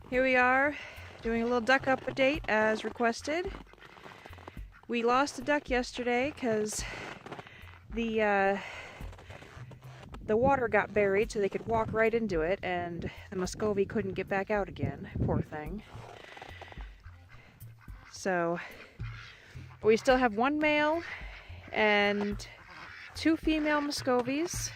Here we are, doing a little duck update as requested. We lost a duck yesterday because the water got buried so they could walk right into it, and the Muscovy couldn't get back out again. Poor thing. So, we still have one male and 2 female Muscovies.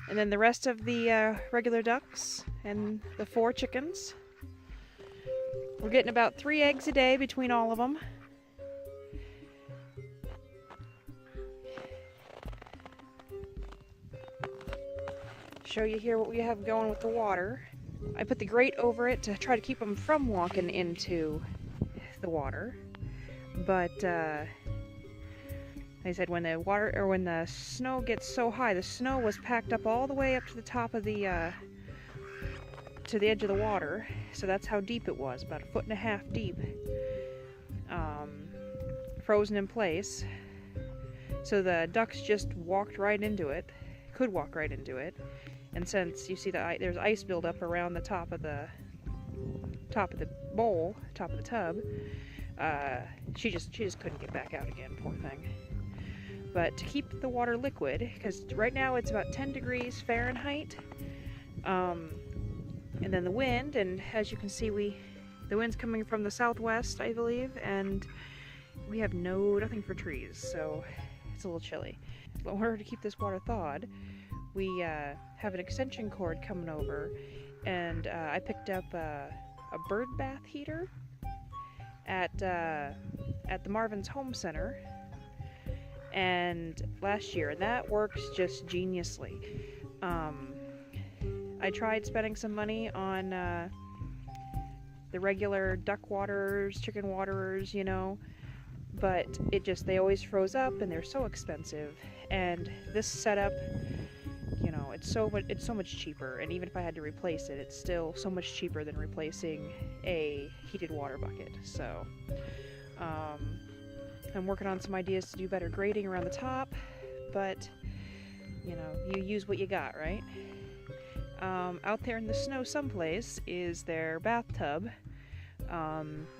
And then the rest of the regular ducks and the 4 chickens. We're getting about 3 eggs a day between all of them. Show you here what we have going with the water. I put the grate over it to try to keep them from walking into the water. But like I said, when the snow gets so high, the snow was packed up all the way up to the top of the to the edge of the water. So that's how deep it was, about 1.5 feet deep, frozen in place. So the ducks just walked right into it, could walk right into it. And since you see there's ice buildup around the top of the bowl, top of the tub, she just couldn't get back out again, poor thing. But to keep the water liquid, because right now it's about 10 degrees Fahrenheit, and then the wind, and as you can see, the wind's coming from the southwest, I believe, and we have nothing for trees, so it's a little chilly. But in order to keep this water thawed, we have an extension cord coming over, and I picked up a bird bath heater at the Marvin's Home Center, and last year, and that works just geniusly. I tried spending some money on the regular duck waterers, chicken waterers, you know, but they always froze up, and they're so expensive. And this setup, you know, it's so much cheaper, and even if I had to replace it, it's still so much cheaper than replacing a heated water bucket. So I'm working on some ideas to do better grading around the top, but you know, you use what you got, right? Out there in the snow someplace is their bathtub.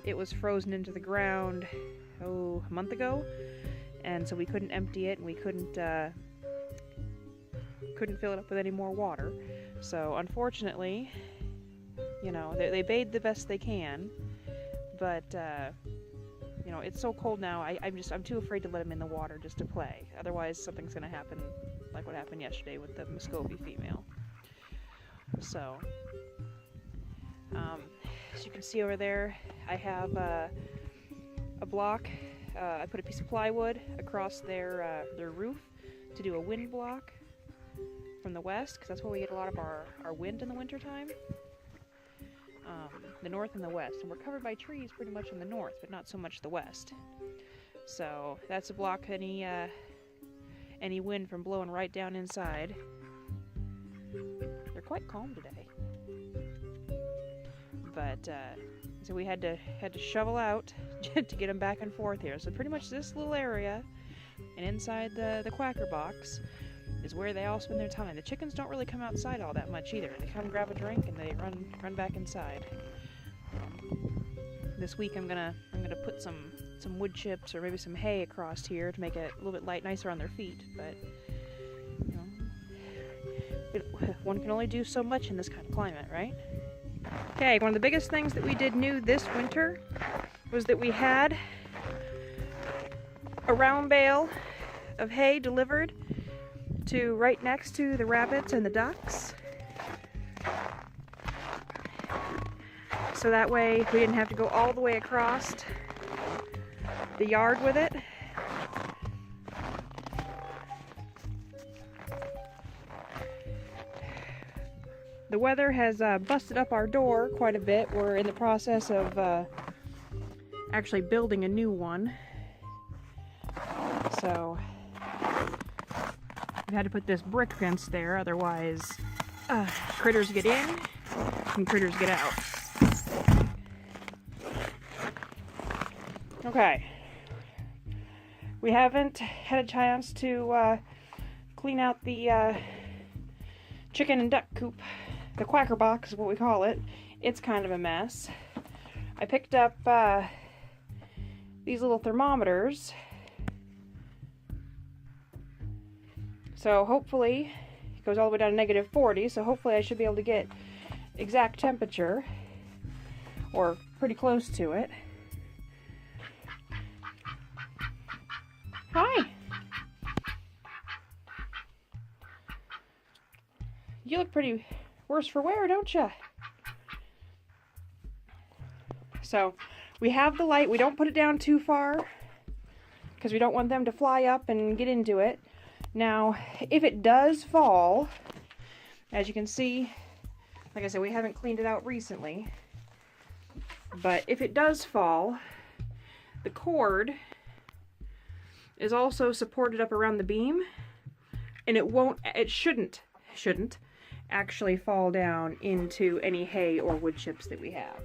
It was frozen into the ground a month ago, and so we couldn't empty it, and we couldn't fill it up with any more water. So unfortunately, you know, they bathe the best they can, but you know, it's so cold now, I'm too afraid to let them in the water just to play. Otherwise something's gonna happen like what happened yesterday with the Muscovy female. So as you can see over there, I have a block. I put a piece of plywood across their roof to do a wind block from the west, because that's where we get a lot of our wind in the wintertime. The north and the west, and we're covered by trees pretty much in the north, but not so much the west. So that's to block any wind from blowing right down inside. They're quite calm today, but so we had to shovel out to get them back and forth here. So pretty much this little area, and inside the quacker box, is where they all spend their time. The chickens don't really come outside all that much either. They come grab a drink and they run back inside. This week I'm gonna put some wood chips or maybe some hay across here to make it a little bit nicer on their feet. But you know, one can only do so much in this kind of climate, right? Okay, one of the biggest things that we did new this winter was that we had a round bale of hay delivered to right next to the rabbits and the ducks. So that way we didn't have to go all the way across the yard with it. The weather has busted up our door quite a bit. We're in the process of actually building a new one. So we had to put this brick fence there, otherwise critters get in and critters get out. Okay, we haven't had a chance to clean out the chicken and duck coop the quacker box is what we call it. It's kind of a mess. I picked up these little thermometers. So hopefully, it goes all the way down to -40, so hopefully I should be able to get exact temperature, or pretty close to it. Hi! You look pretty worse for wear, don't you? So, we have the light. We don't put it down too far, because we don't want them to fly up and get into it. Now, if it does fall, as you can see, like I said, we haven't cleaned it out recently, but if it does fall, the cord is also supported up around the beam, and it shouldn't actually fall down into any hay or wood chips that we have.